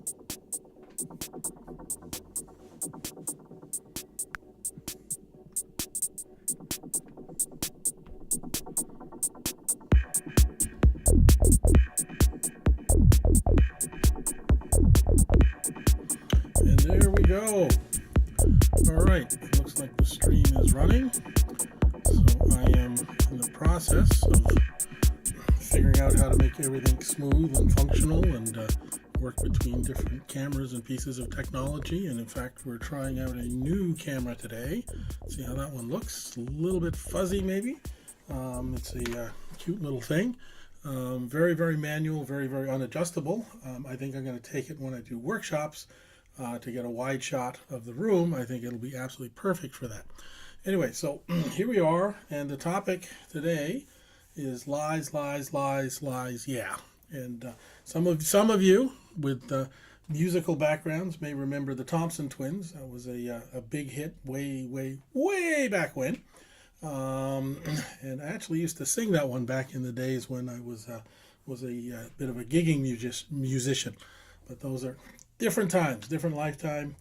And there we go. All right, it looks like the stream is running. So I am in the process of figuring out how to make everything smooth and functional and work between different cameras and pieces of technology. And in fact, we're trying out a new camera today. See how that one looks. A little bit fuzzy maybe. It's a cute little thing. Very, very manual, very, very unadjustable. I think I'm going to take it when I do workshops to get a wide shot of the room. I think it'll be absolutely perfect for that. Anyway, so here we are, and the topic today is lies, lies, lies, lies, yeah. And some of you with musical backgrounds may remember the Thompson Twins. That was a big hit way, way, way back when. And I actually used to sing that one back in the days when I was a bit of a gigging musician. But those are different times, different lifetime.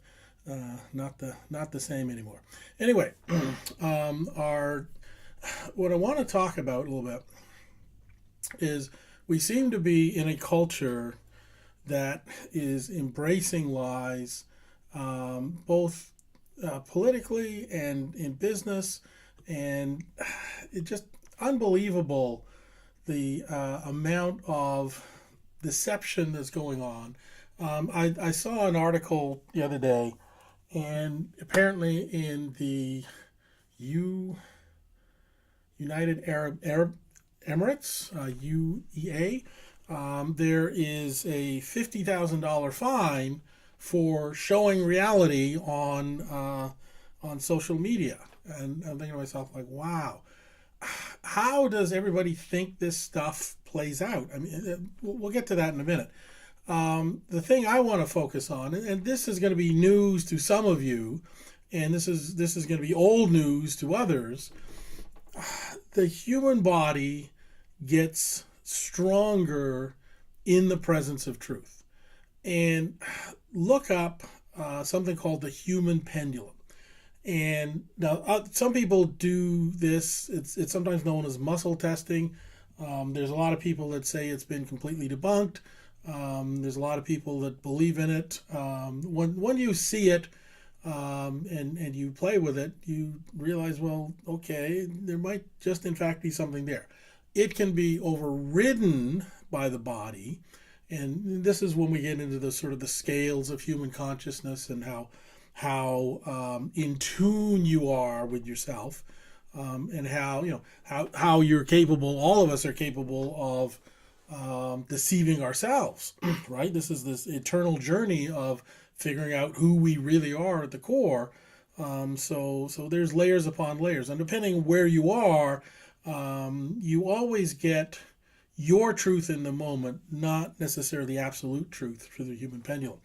Not the same anymore. Anyway, what I want to talk about a little bit is we seem to be in a culture that is embracing lies, both politically and in business, and it's just unbelievable the amount of deception that's going on. I saw an article the other day, and apparently in the United Arab Emirates, UEA, there is a $50,000 fine for showing reality on social media. And I'm thinking to myself, like, wow, how does everybody think this stuff plays out? I mean, we'll get to that in a minute. The thing I want to focus on, and this is going to be news to some of you, and this is going to be old news to others. The human body gets stronger in the presence of truth. And look up something called the human pendulum. And now some people do this. It's sometimes known as muscle testing. There's a lot of people that say it's been completely debunked. There's a lot of people that believe in it. When you see it and you play with it, you realize, well, okay, there might just in fact be something there. It can be overridden by the body, and this is when we get into the sort of the scales of human consciousness and how in tune you are with yourself, and how you're capable. All of us are capable of deceiving ourselves, right? This is this eternal journey of figuring out who we really are at the core. So there's layers upon layers, and depending where you are, you always get your truth in the moment, not necessarily absolute truth through the human pendulum.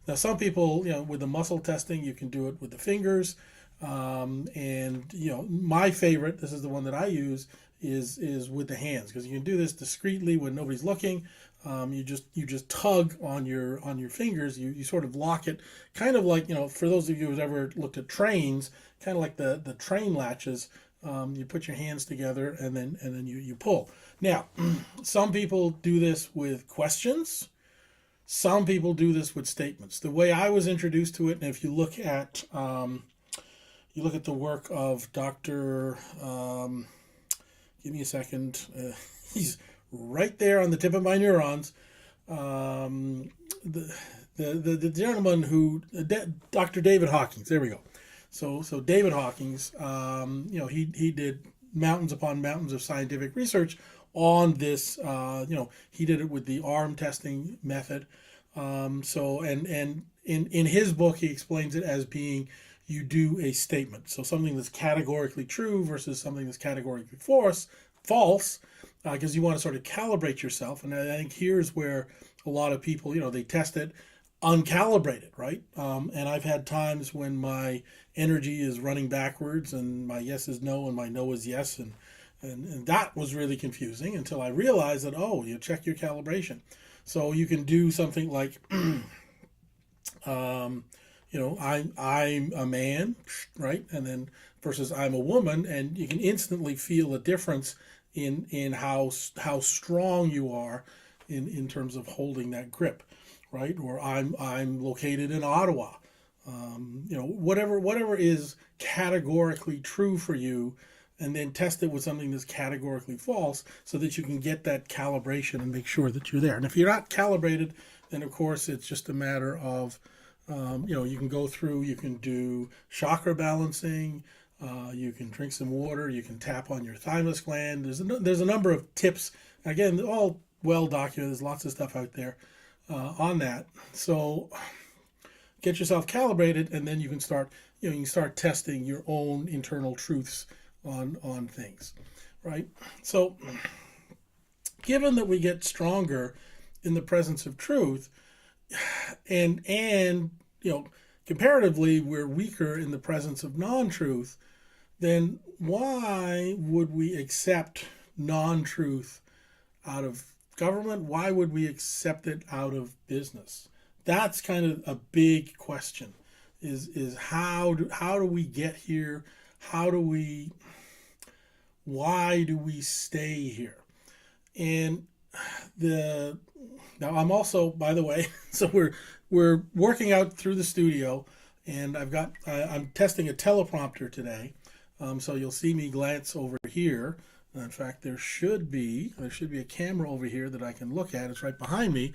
Now, some people, with the muscle testing, you can do it with the fingers, and my favorite, this is the one that I use, is with the hands, because you can do this discreetly when nobody's looking. You just tug on your fingers. You sort of lock it, kind of like, for those of you who've ever looked at trains, kind of like the train latches. You put your hands together and then you pull. Now, some people do this with questions. Some people do this with statements. The way I was introduced to it, and if you look at the work of Dr. Give me a second. He's right there on the tip of my neurons. The gentleman who, Dr. David Hawkins. There we go. So David Hawkins, he did mountains upon mountains of scientific research on this. He did it with the arm testing method. And in his book, he explains it as being, you do a statement. So something that's categorically true versus something that's categorically false, because you want to sort of calibrate yourself. And I think here's where a lot of people, they test it uncalibrated, right? And I've had times when my energy is running backwards and my yes is no and my no is yes. And that was really confusing until I realized that, you check your calibration. So you can do something like I'm a man, right? And then versus I'm a woman, and you can instantly feel a difference in how strong you are in terms of holding that grip, right? Or I'm located in Ottawa. Whatever is categorically true for you, and then test it with something that's categorically false, so that you can get that calibration and make sure that you're there. And if you're not calibrated, then of course it's just a matter of you can go through, you can do chakra balancing, you can drink some water, you can tap on your thymus gland. There's a number of tips. Again, all well documented. There's lots of stuff out there on that. So get yourself calibrated, and then you can start testing your own internal truths on things, right? So, given that we get stronger in the presence of truth, and comparatively we're weaker in the presence of non-truth, then why would we accept non-truth out of government? Why would we accept it out of business? That's kind of a big question. Is how do we get here? Why do we stay here? And now I'm also, by the way, so we're working out through the studio, and I'm testing a teleprompter today, so you'll see me glance over here. In fact, there should be a camera over here that I can look at. It's right behind me,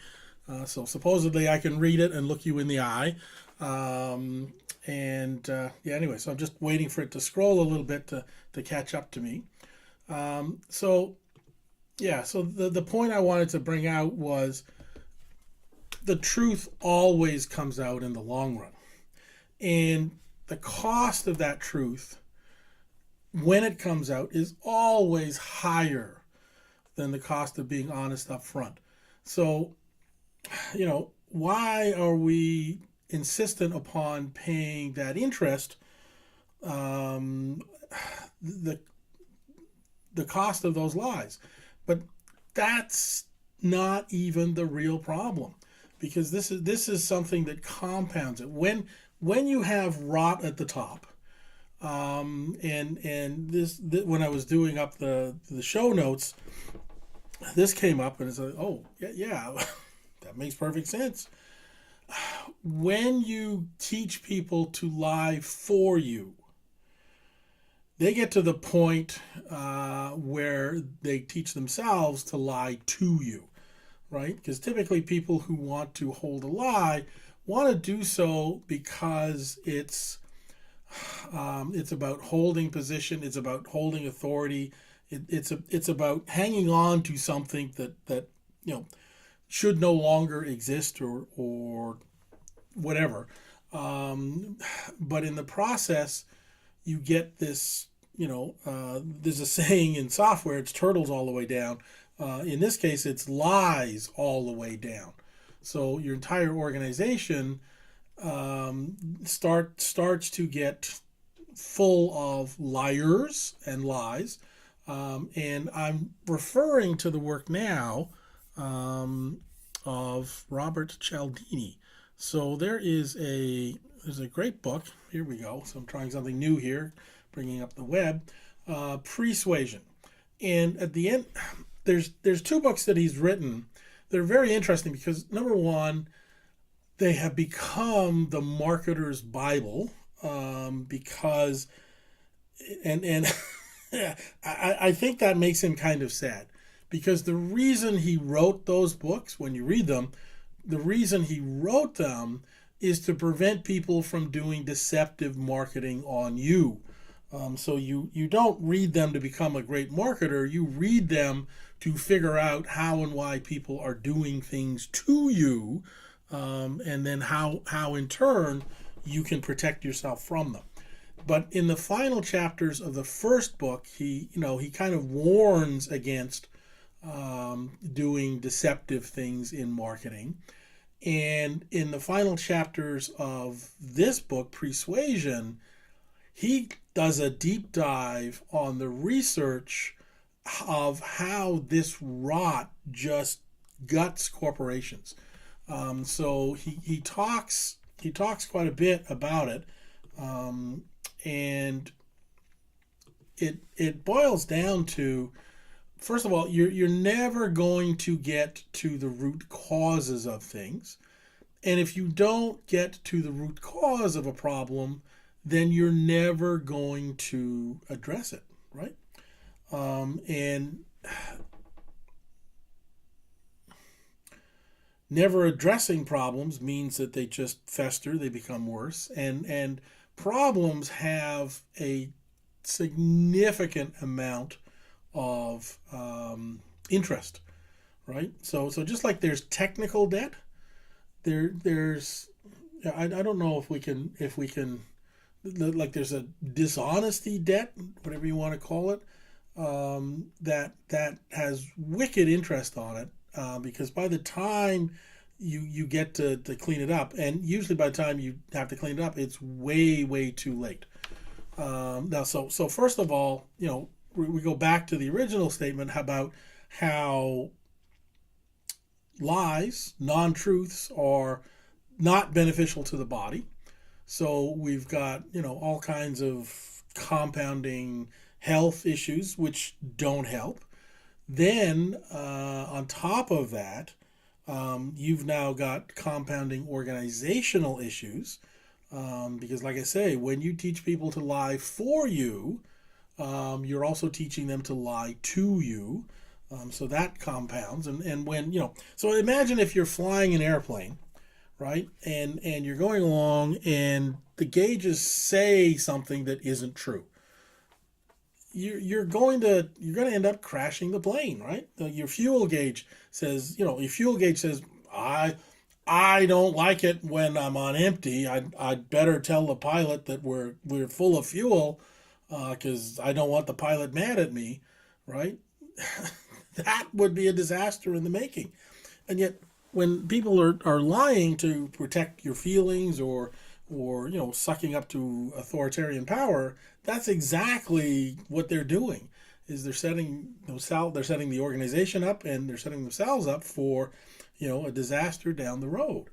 so supposedly I can read it and look you in the eye. Anyway, so I'm just waiting for it to scroll a little bit to catch up to me. So the point I wanted to bring out was the truth always comes out in the long run. And the cost of that truth, when it comes out, is always higher than the cost of being honest up front. So, why are we insistent upon paying that interest? The cost of those lies. But that's not even the real problem, because this is something that compounds it. When you have rot at the top, when I was doing up the show notes, this came up, and it's like, oh yeah, that makes perfect sense. When you teach people to lie for you, they get to the point where they teach themselves to lie to you, right? Because typically people who want to hold a lie want to do so because it's about holding position, it's about holding authority, it's about hanging on to something that should no longer exist or whatever. But in the process, you get this, there's a saying in software, it's turtles all the way down. In this case, it's lies all the way down. So your entire organization starts to get full of liars and lies. And I'm referring to the work now of Robert Cialdini. So there's a great book. Here we go. So I'm trying something new here, bringing up the web. Persuasion. And at the end, there's two books that he's written. They're very interesting because, number one, they have become the marketer's Bible, because I think that makes him kind of sad, because the reason he wrote those books, when you read them, the reason he wrote them is to prevent people from doing deceptive marketing on you. So you don't read them to become a great marketer. You read them to figure out how and why people are doing things to you, and then how in turn you can protect yourself from them. But in the final chapters of the first book, he kind of warns against doing deceptive things in marketing. And in the final chapters of this book, Persuasion, he does a deep dive on the research of how this rot just guts corporations. So he talks he talks quite a bit about it, and it boils down to, first of all, you're never going to get to the root causes of things. And if you don't get to the root cause of a problem, then you're never going to address it, right? And never addressing problems means that they just fester, they become worse, and problems have a significant amount of interest, right? So just like there's technical debt, there's I don't know if we can like there's a dishonesty debt, whatever you want to call it, that has wicked interest on it, because by the time you get to clean it up, and usually by the time you have to clean it up, it's way too late. Now, so first of all, we go back to the original statement about how lies, non-truths, are not beneficial to the body. So we've got, all kinds of compounding health issues which don't help. Then, on top of that, you've now got compounding organizational issues, because, like I say, when you teach people to lie for you, you're also teaching them to lie to you. So that compounds. And when, so imagine if you're flying an airplane, right? And you're going along and the gauges say something that isn't true. You're going to end up crashing the plane, right? Your fuel gauge says, I don't like it when I'm on empty. I'd better tell the pilot that we're full of fuel, because I don't want the pilot mad at me, right? That would be a disaster in the making. And yet, when people are lying to protect your feelings, or sucking up to authoritarian power, that's exactly what they're doing. Is they're setting the organization up, and they're setting themselves up for a disaster down the road.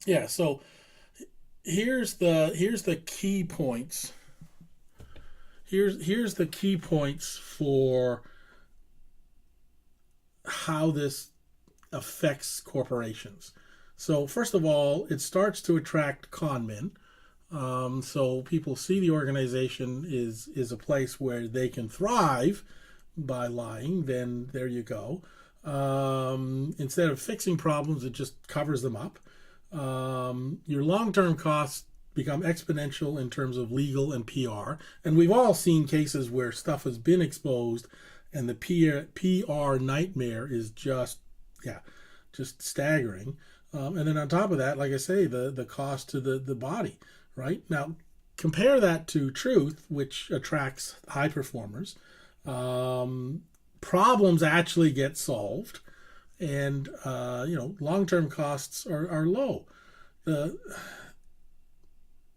Yeah. So here's the key points. Here's the key points for how this affects corporations. So first of all, it starts to attract con men. So people see the organization is a place where they can thrive by lying. Then there you go. Instead of fixing problems, it just covers them up. Your long-term costs become exponential in terms of legal and PR. And we've all seen cases where stuff has been exposed, and the PR nightmare is just staggering. And then on top of that, like I say, the cost to the body, right? Now, compare that to truth, which attracts high performers. Problems actually get solved, and long-term costs are low.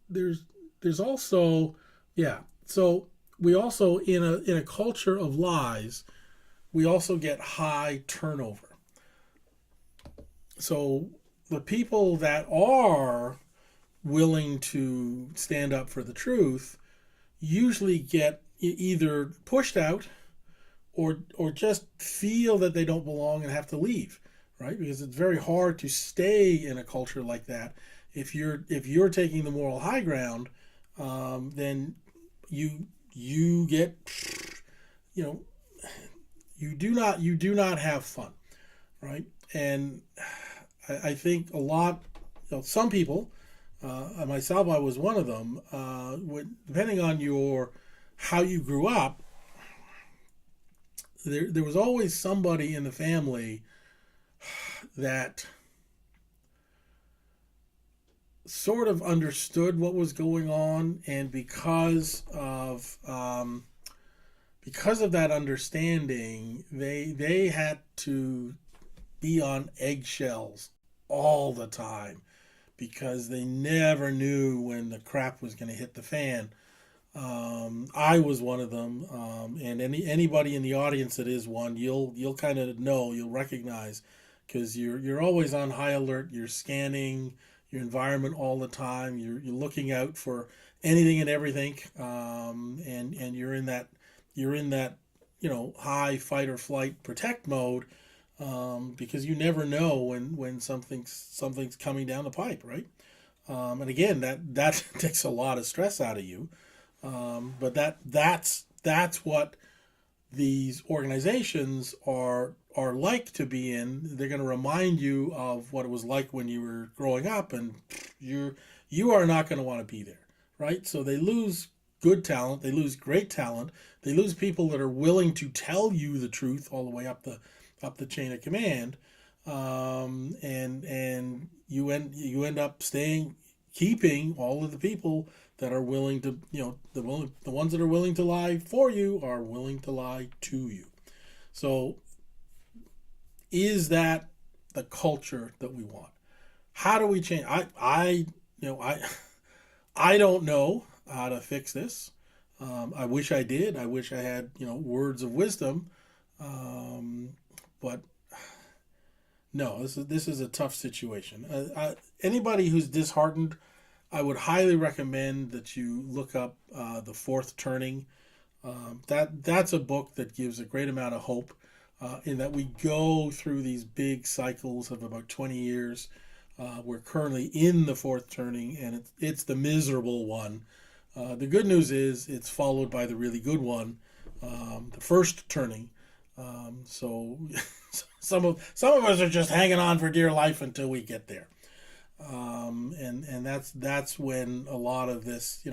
There's also, so we also, in a culture of lies, we also get high turnover. So the people that are willing to stand up for the truth usually get either pushed out, or just feel that they don't belong and have to leave, right? Because it's very hard to stay in a culture like that. If you're taking the moral high ground, then you get, you do not have fun, right? And I think a lot, some people, myself, I was one of them. Depending on how you grew up, there was always somebody in the family that sort of understood what was going on, and because of that understanding, they had to be on eggshells all the time, because they never knew when the crap was going to hit the fan. I was one of them, and anybody in the audience that is one, you'll kind of know, you'll recognize, because you're always on high alert. You're scanning your environment all the time. You're looking out for anything and everything, and you're in that high fight or flight protect mode, because you never know when something's coming down the pipe, right? And again, that takes a lot of stress out of you. But that's what these organizations are like to be in. They're going to remind you of what it was like when you were growing up, and you are not going to want to be there, right? So they lose good talent, they lose great talent, they lose people that are willing to tell you the truth all the way up the chain of command, and you end up keeping all of the people that are willing to, the ones that are willing to lie for you are willing to lie to you. So is that the culture that we want? How do we change? I don't know how to fix this. I wish I did. I wish I had words of wisdom, but no, this is a tough situation. Anybody who's disheartened, I would highly recommend that you look up The Fourth Turning. That's a book that gives a great amount of hope, in that we go through these big cycles of about 20 years. We're currently in the fourth turning, and it's the miserable one. The good news is it's followed by the really good one, the first turning. So some of us are just hanging on for dear life until we get there. And that's when a lot of this,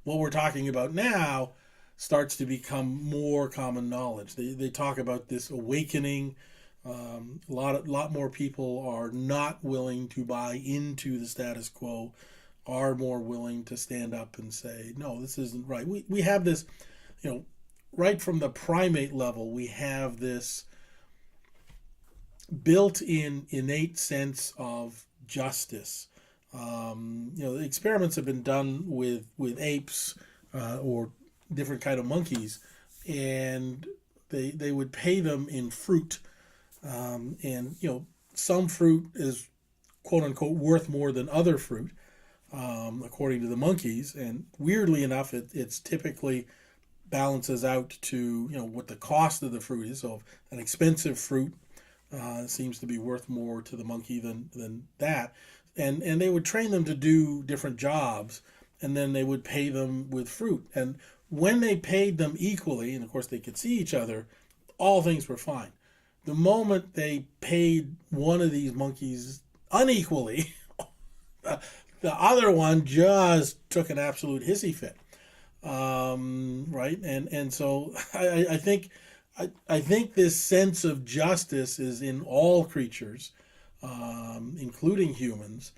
what we're talking about now, starts to become more common knowledge. They talk about this awakening. A lot more people are not willing to buy into the status quo, are more willing to stand up and say, no, this isn't right. We have this, right from the primate level, we have this built-in innate sense of justice. Experiments have been done with apes, or different kind of monkeys, and they would pay them in fruit, and some fruit is quote unquote worth more than other fruit, according to the monkeys, and weirdly enough it's typically balances out to what the cost of the fruit is. So an expensive fruit seems to be worth more to the monkey than that, and they would train them to do different jobs, and then they would pay them with fruit. And when they paid them equally, and of course they could see each other, all things were fine. The moment they paid one of these monkeys unequally, the other one just took an absolute hissy fit, right? And so I think this sense of justice is in all creatures, including humans.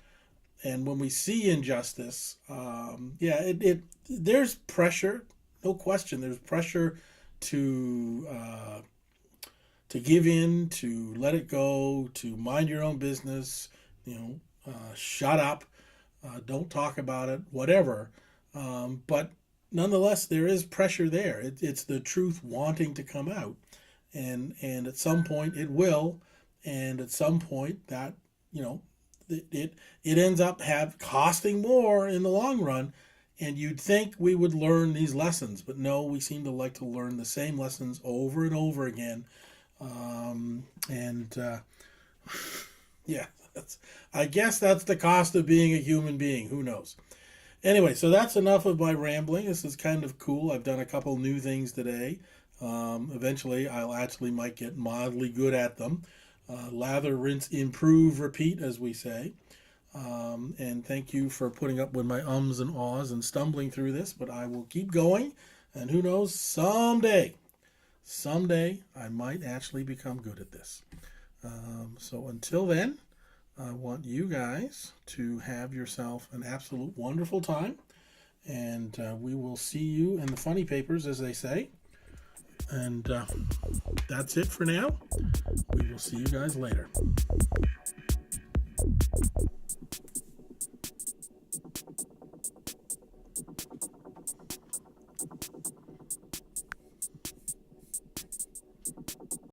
And when we see injustice, there's pressure, no question. There's pressure to give in, to let it go, to mind your own business, shut up, don't talk about it, whatever. But nonetheless, there is pressure there. It's the truth wanting to come out, and at some point it will, and at some point that it ends up costing more in the long run. And you'd think we would learn these lessons, but no, we seem to like to learn the same lessons over and over again. I guess that's the cost of being a human being. Who knows? Anyway, so that's enough of my rambling. This is kind of cool. I've done a couple new things today. Eventually, might get mildly good at them. Lather, rinse, improve, repeat, as we say. And thank you for putting up with my ums and ahs and stumbling through this, but I will keep going. And who knows, someday I might actually become good at this. So until then, I want you guys to have yourself an absolute wonderful time. And we will see you in the funny papers, as they say. And that's it for now. We will see you guys later.